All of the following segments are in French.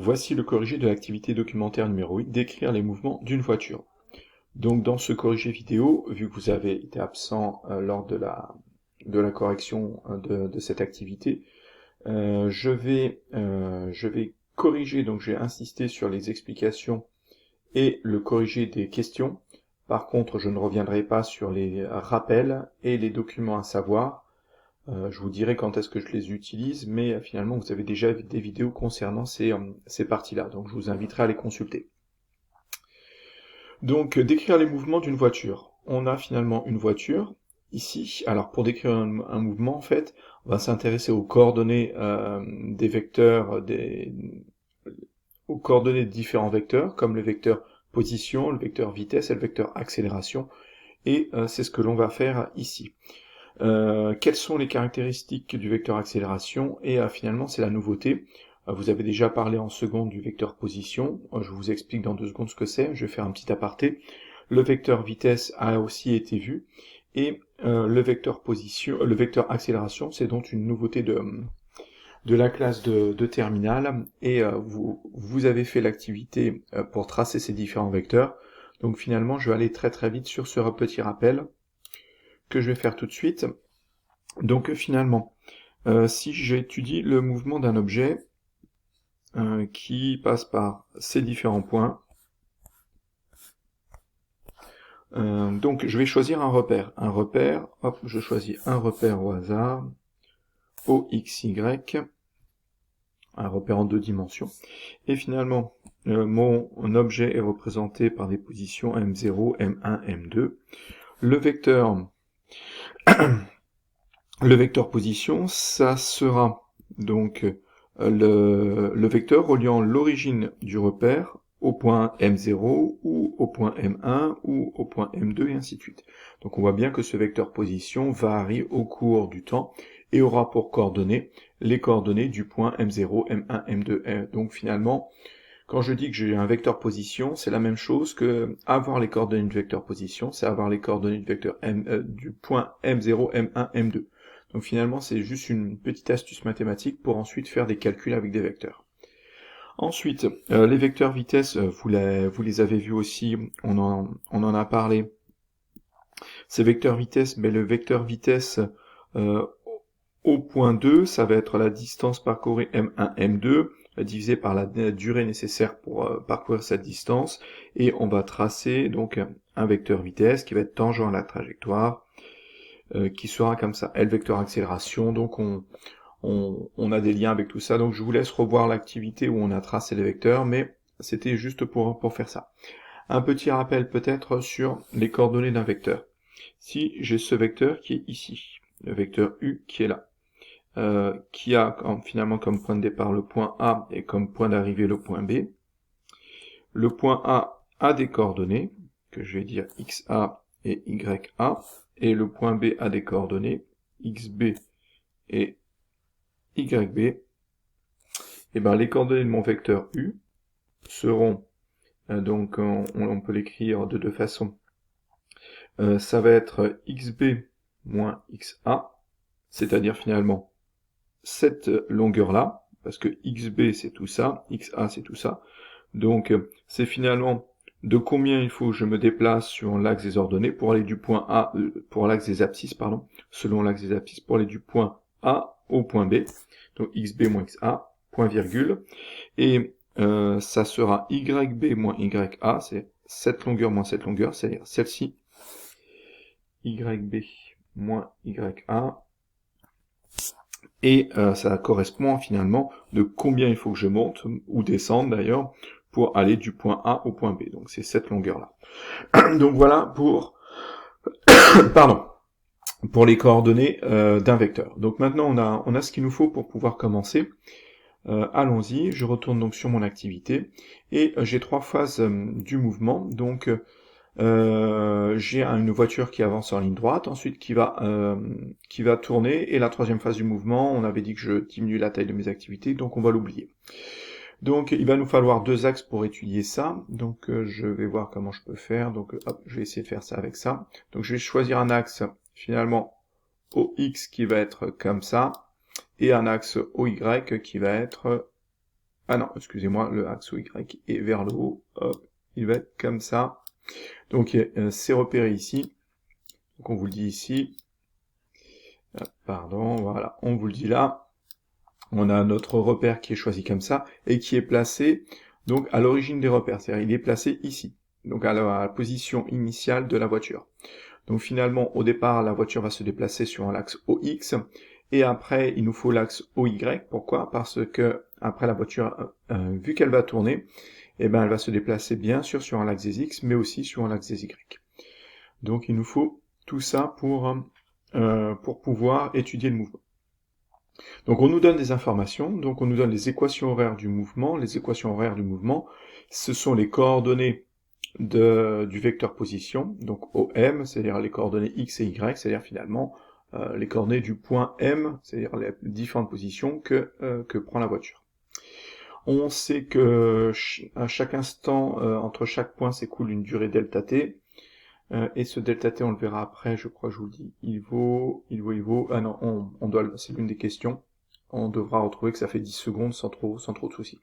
Voici le corrigé de l'activité documentaire numéro 8, décrire les mouvements d'une voiture. Donc dans ce corrigé vidéo, vu que vous avez été absent lors de la correction de cette activité, je vais corriger, donc j'ai insisté sur les explications et le corrigé des questions. Par contre, je ne reviendrai pas sur les rappels et les documents à savoir. Je vous dirai quand est-ce que je les utilise, mais finalement vous avez déjà des vidéos concernant ces parties-là, donc je vous inviterai à les consulter. Donc décrire les mouvements d'une voiture. On a finalement une voiture ici. Alors pour décrire un mouvement, en fait, on va s'intéresser aux coordonnées des vecteurs, aux coordonnées de différents vecteurs, comme le vecteur position, le vecteur vitesse et le vecteur accélération, et c'est ce que l'on va faire ici. Quelles sont les caractéristiques du vecteur accélération, et finalement c'est la nouveauté. Vous avez déjà parlé en seconde du vecteur position, je vous explique dans 2 secondes ce que c'est, je vais faire un petit aparté. Le vecteur vitesse a aussi été vu, et le vecteur accélération, c'est donc une nouveauté de la classe de terminale, et vous avez fait l'activité pour tracer ces différents vecteurs. Donc finalement je vais aller très très vite sur ce petit rappel que je vais faire tout de suite. Donc finalement, si j'étudie le mouvement d'un objet qui passe par ces différents points, donc je vais choisir un repère. Hop, je choisis un repère au hasard, OXY, un repère en 2 dimensions. Et finalement, mon objet est représenté par des positions M0, M1, M2. Le vecteur position, ça sera donc le vecteur reliant l'origine du repère au point M0 ou au point M1 ou au point M2 et ainsi de suite. Donc on voit bien que ce vecteur position varie au cours du temps et aura pour coordonnées les coordonnées du point M0, M1, M2. Donc finalement, quand je dis que j'ai un vecteur position, c'est la même chose que avoir les coordonnées du vecteur position, c'est avoir les coordonnées du vecteur du point M0, M1, M2. Donc finalement, c'est juste une petite astuce mathématique pour ensuite faire des calculs avec des vecteurs. Ensuite, les vecteurs vitesse, vous les avez vus aussi, on en a parlé. Ces vecteurs vitesse, mais le vecteur vitesse au point 2, ça va être la distance parcourue M1, M2, divisé par la durée nécessaire pour parcourir cette distance, et on va tracer donc un vecteur vitesse qui va être tangent à la trajectoire, qui sera comme ça. L vecteur accélération, donc on a des liens avec tout ça, donc je vous laisse revoir l'activité où on a tracé les vecteurs, mais c'était juste pour faire ça. Un petit rappel peut-être sur les coordonnées d'un vecteur. Si j'ai ce vecteur qui est ici, le vecteur U qui est là, qui a finalement comme point de départ le point A et comme point d'arrivée le point B. Le point A a des coordonnées, que je vais dire XA et YA, et le point B a des coordonnées XB et YB. Et bien les coordonnées de mon vecteur U seront, donc on peut l'écrire de 2 façons, ça va être XB moins XA, c'est-à-dire finalement cette longueur-là, parce que XB c'est tout ça, XA c'est tout ça, donc c'est finalement de combien il faut que je me déplace sur l'axe des ordonnées pour aller du point A, pour l'axe des abscisses, pardon, selon l'axe des abscisses, pour aller du point A au point B, donc XB moins XA, point virgule, et ça sera YB moins YA, c'est cette longueur moins cette longueur, c'est-à-dire celle-ci, YB moins YA, et ça correspond finalement de combien il faut que je monte, ou descende d'ailleurs, pour aller du point A au point B. Donc c'est cette longueur-là. Donc voilà pour pardon, pour les coordonnées d'un vecteur. Donc maintenant on a ce qu'il nous faut pour pouvoir commencer. Allons-y, je retourne donc sur mon activité, et j'ai 3 phases du mouvement. Donc j'ai une voiture qui avance en ligne droite, ensuite qui va tourner, et la 3e phase du mouvement, on avait dit que je diminue la taille de mes activités, donc on va l'oublier. Donc il va nous falloir 2 axes pour étudier ça, donc je vais voir comment je peux faire, donc hop, je vais essayer de faire ça avec ça. Donc je vais choisir un axe, finalement, OX qui va être comme ça, et un axe OY qui va être Ah non, excusez-moi, le axe OY est vers le haut, hop, il va être comme ça. Donc c'est repéré ici, donc on vous le dit ici, pardon, voilà, on vous le dit là, on a notre repère qui est choisi comme ça, et qui est placé donc à l'origine des repères, c'est-à-dire il est placé ici, donc à la position initiale de la voiture. Donc finalement, au départ, la voiture va se déplacer sur l'axe OX, et après, il nous faut l'axe OY. Pourquoi? Parce que après la voiture, vu qu'elle va tourner, eh ben, elle va se déplacer bien sûr sur un axe des X, mais aussi sur un axe des Y. Donc il nous faut tout ça pour pouvoir étudier le mouvement. Donc on nous donne des informations, donc on nous donne les équations horaires du mouvement. Les équations horaires du mouvement, ce sont les coordonnées du vecteur position, donc OM, c'est-à-dire les coordonnées X et Y, c'est-à-dire finalement les coordonnées du point M, c'est-à-dire les différentes positions que prend la voiture. On sait que à chaque instant, entre chaque point s'écoule une durée delta t, et ce delta t, on le verra après, je crois que je vous le dis, il vaut, ah non, c'est l'une des questions, on devra retrouver que ça fait 10 secondes sans trop de soucis.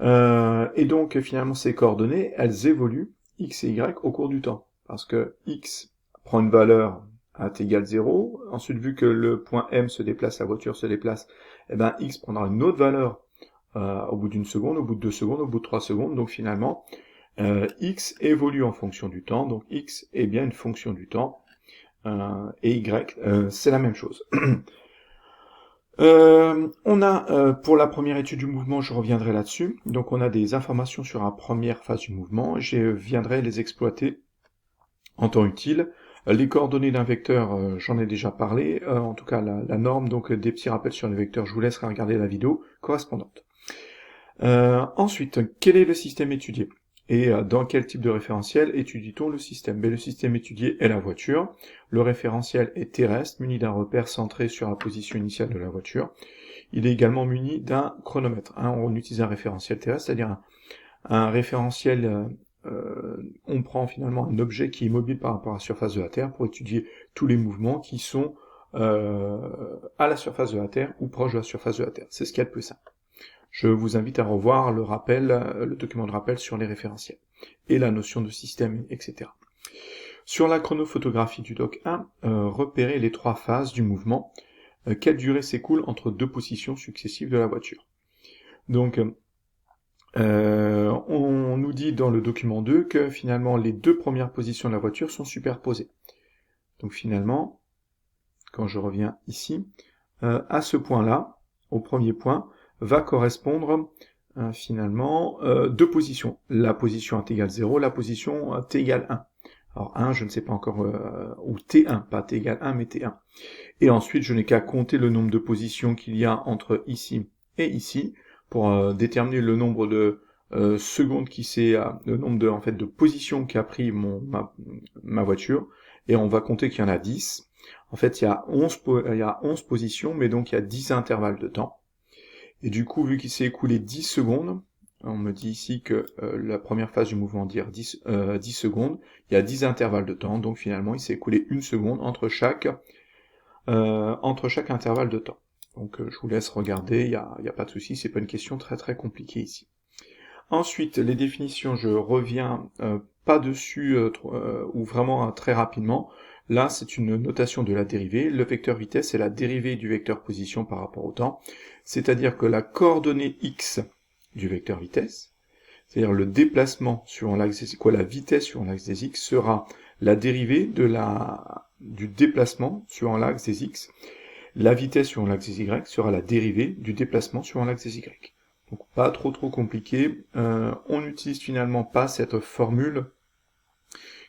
Et donc finalement ces coordonnées, elles évoluent, x et y, au cours du temps, parce que x prend une valeur à t égale 0, ensuite vu que le point M se déplace, la voiture se déplace, et ben x prendra une autre valeur au bout d'une seconde, au bout de 2 secondes, au bout de 3 secondes, donc finalement x évolue en fonction du temps, donc x est bien une fonction du temps, et y c'est la même chose. On a, pour la première étude du mouvement, je reviendrai là-dessus, donc on a des informations sur la première phase du mouvement, je viendrai les exploiter en temps utile. Les coordonnées d'un vecteur, j'en ai déjà parlé, en tout cas la norme, donc des petits rappels sur les vecteurs, je vous laisserai regarder la vidéo correspondante. Ensuite, quel est le système étudié? Et dans quel type de référentiel étudie-t-on le système? Le système étudié est la voiture. Le référentiel est terrestre, muni d'un repère centré sur la position initiale de la voiture. Il est également muni d'un chronomètre. On utilise un référentiel terrestre, c'est-à-dire un référentiel, on prend finalement un objet qui est mobile par rapport à la surface de la Terre pour étudier tous les mouvements qui sont à la surface de la Terre ou proche de la surface de la Terre. C'est ce qu'il y a de plus simple. Je vous invite à revoir le document de rappel sur les référentiels, et la notion de système, etc. Sur la chronophotographie du doc 1, repérez les 3 phases du mouvement. Quelle durée s'écoule entre 2 positions successives de la voiture? Donc, on nous dit dans le document 2 que finalement les 2 premières positions de la voiture sont superposées. Donc finalement, quand je reviens ici, à ce point-là, au premier point, va correspondre finalement 2 positions. La position à t égale 0, la position à t égale 1. Alors 1, je ne sais pas encore, ou t1, pas t égale 1, mais t1. Et ensuite, je n'ai qu'à compter le nombre de positions qu'il y a entre ici et ici, pour déterminer le nombre de secondes le nombre de positions qu'a pris ma voiture, et on va compter qu'il y en a 10. En fait, il y a 11 positions, mais donc il y a 10 intervalles de temps. Et du coup, vu qu'il s'est écoulé 10 secondes, on me dit ici que la première phase du mouvement dure 10 secondes, il y a 10 intervalles de temps, donc finalement il s'est écoulé 1 seconde entre chaque intervalle de temps. Donc je vous laisse regarder, il n'y a pas de souci, c'est pas une question très très compliquée ici. Ensuite, les définitions, je reviens pas dessus, ou vraiment très rapidement. Là, c'est une notation de la dérivée. Le vecteur vitesse est la dérivée du vecteur position par rapport au temps. C'est-à-dire que la coordonnée x du vecteur vitesse, c'est-à-dire le déplacement sur l'axe des x, la vitesse sur l'axe des x, sera la dérivée du déplacement sur l'axe des x. La vitesse sur l'axe des y sera la dérivée du déplacement sur l'axe des y. Donc pas trop compliqué. On n'utilise finalement pas cette formule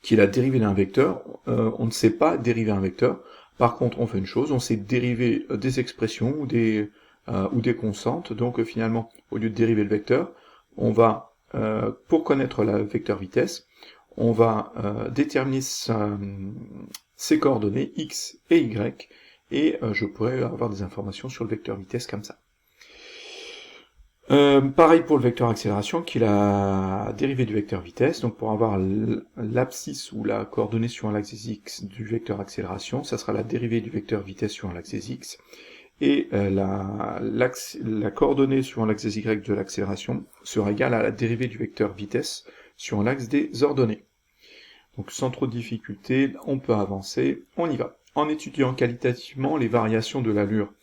qui est la dérivée d'un vecteur. On ne sait pas dériver un vecteur. Par contre, on fait une chose, on sait dériver des expressions ou des constantes. Donc finalement, au lieu de dériver le vecteur, on va, pour connaître la vecteur vitesse, on va déterminer ses coordonnées x et y, et je pourrais avoir des informations sur le vecteur vitesse comme ça. Pareil pour le vecteur accélération, qui est la dérivée du vecteur vitesse. Donc pour avoir l'abscisse ou la coordonnée sur l'axe des x du vecteur accélération, ça sera la dérivée du vecteur vitesse sur l'axe des x. et la coordonnée suivant l'axe des y de l'accélération sera égale à la dérivée du vecteur vitesse sur l'axe des ordonnées. Donc sans trop de difficultés, on peut avancer, on y va. En étudiant qualitativement les variations de l'allure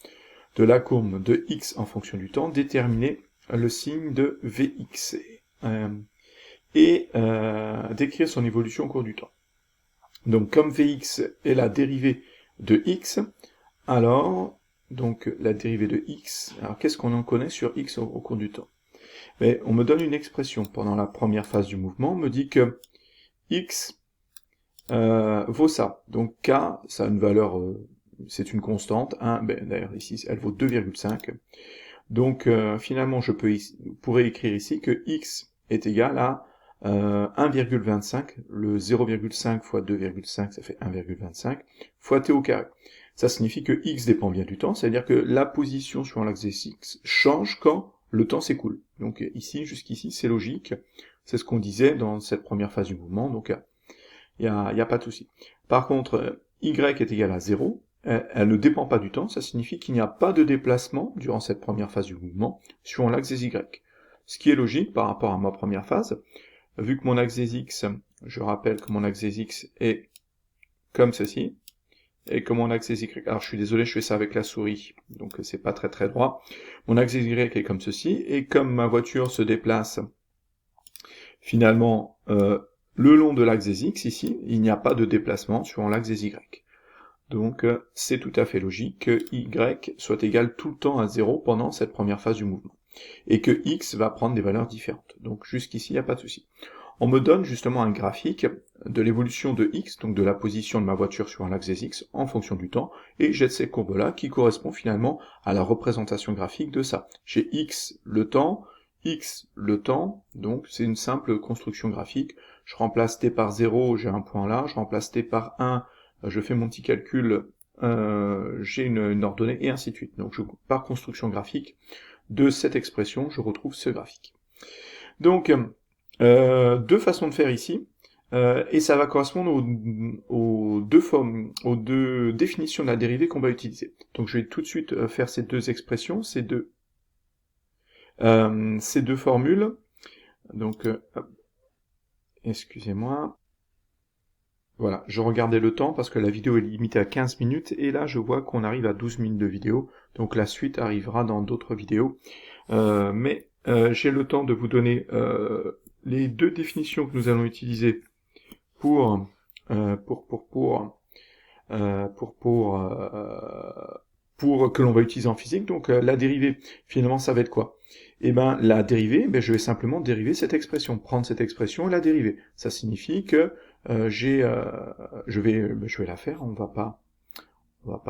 de la courbe de x en fonction du temps, déterminer le signe de Vx et décrire son évolution au cours du temps. Donc comme Vx est la dérivée de x, alors donc la dérivée de x, alors qu'est-ce qu'on en connaît sur x au cours du temps? Mais on me donne une expression pendant la première phase du mouvement, on me dit que x vaut ça. Donc k, ça a une valeur, c'est une constante, d'ailleurs ici elle vaut 2,5. Donc finalement je pourrais écrire ici que x est égal à 1,25, le 0,5 fois 2,5 ça fait 1,25, fois t au carré. Ça signifie que x dépend bien du temps, c'est-à-dire que la position sur l'axe des x change quand le temps s'écoule. Donc ici, jusqu'ici, c'est logique, c'est ce qu'on disait dans cette première phase du mouvement, donc il n'y a pas de souci. Par contre, y est égal à 0, elle ne dépend pas du temps, ça signifie qu'il n'y a pas de déplacement durant cette première phase du mouvement sur l'axe des y. Ce qui est logique par rapport à ma première phase, vu que mon axe des x, je rappelle que mon axe des x est comme ceci, et que mon axe des y, alors je suis désolé, je fais ça avec la souris, donc c'est pas très droit, mon axe des y est comme ceci, et comme ma voiture se déplace finalement le long de l'axe des x ici, il n'y a pas de déplacement sur l'axe des y. Donc c'est tout à fait logique que y soit égal tout le temps à 0 pendant cette première phase du mouvement, et que x va prendre des valeurs différentes. Donc jusqu'ici, il n'y a pas de souci. On me donne justement un graphique de l'évolution de x, donc de la position de ma voiture sur un axe des x en fonction du temps, et j'ai cette courbe-là qui correspond finalement à la représentation graphique de ça. J'ai x le temps, donc c'est une simple construction graphique. Je remplace t par 0, j'ai un point là, je remplace t par 1, je fais mon petit calcul, j'ai une ordonnée, et ainsi de suite. Donc par construction graphique de cette expression, je retrouve ce graphique. Donc, deux façons de faire ici, et ça va correspondre aux deux définitions de la dérivée qu'on va utiliser. Donc je vais tout de suite faire ces deux expressions, ces deux formules. Donc, excusez-moi. Voilà, je regardais le temps parce que la vidéo est limitée à 15 minutes, et là je vois qu'on arrive à 12 minutes de vidéo, donc la suite arrivera dans d'autres vidéos. Mais j'ai le temps de vous donner les deux définitions que nous allons utiliser pour que l'on va utiliser en physique. Donc la dérivée, finalement, ça va être quoi? Eh ben la dérivée, je vais simplement dériver cette expression, prendre cette expression et la dériver. Ça signifie que je vais la faire, on va pas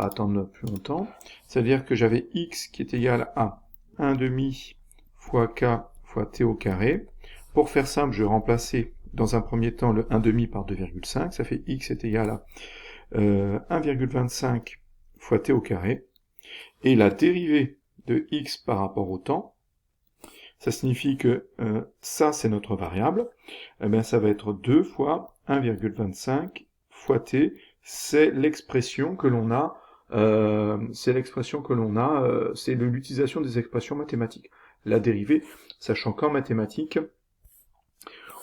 attendre plus longtemps. C'est-à-dire que j'avais x qui est égal à 1/2 fois k fois t au carré. Pour faire simple, je vais remplacer dans un premier temps le 1/2 par 2,5, ça fait x est égal à 1,25 fois t au carré. Et la dérivée de x par rapport au temps, ça signifie que ça c'est notre variable, ça va être 2 fois 1,25 fois t, c'est l'expression que l'on a, c'est l'utilisation des expressions mathématiques. La dérivée, sachant qu'en mathématiques,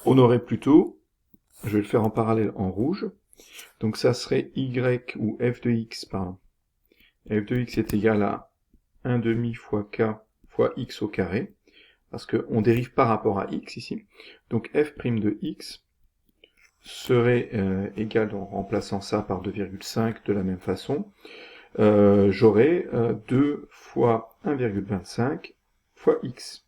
on aurait plutôt, je vais le faire en parallèle en rouge, donc ça serait y ou f de x, pardon. F de x est égal à 1/2 fois k fois x au carré, parce qu'on dérive par rapport à x ici. Donc f' de x serait égal, en remplaçant ça par 2,5 de la même façon, j'aurai 2 fois 1,25 fois x.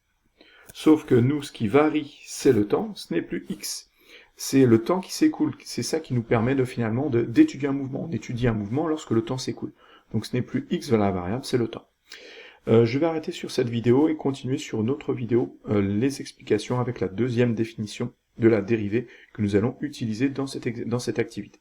Sauf que nous, ce qui varie, c'est le temps, ce n'est plus x. C'est le temps qui s'écoule. C'est ça qui nous permet finalement d'étudier un mouvement. On étudie un mouvement lorsque le temps s'écoule. Donc ce n'est plus x la variable, c'est le temps. Je vais arrêter sur cette vidéo et continuer sur une autre vidéo les explications avec la deuxième définition de la dérivée que nous allons utiliser dans cette activité.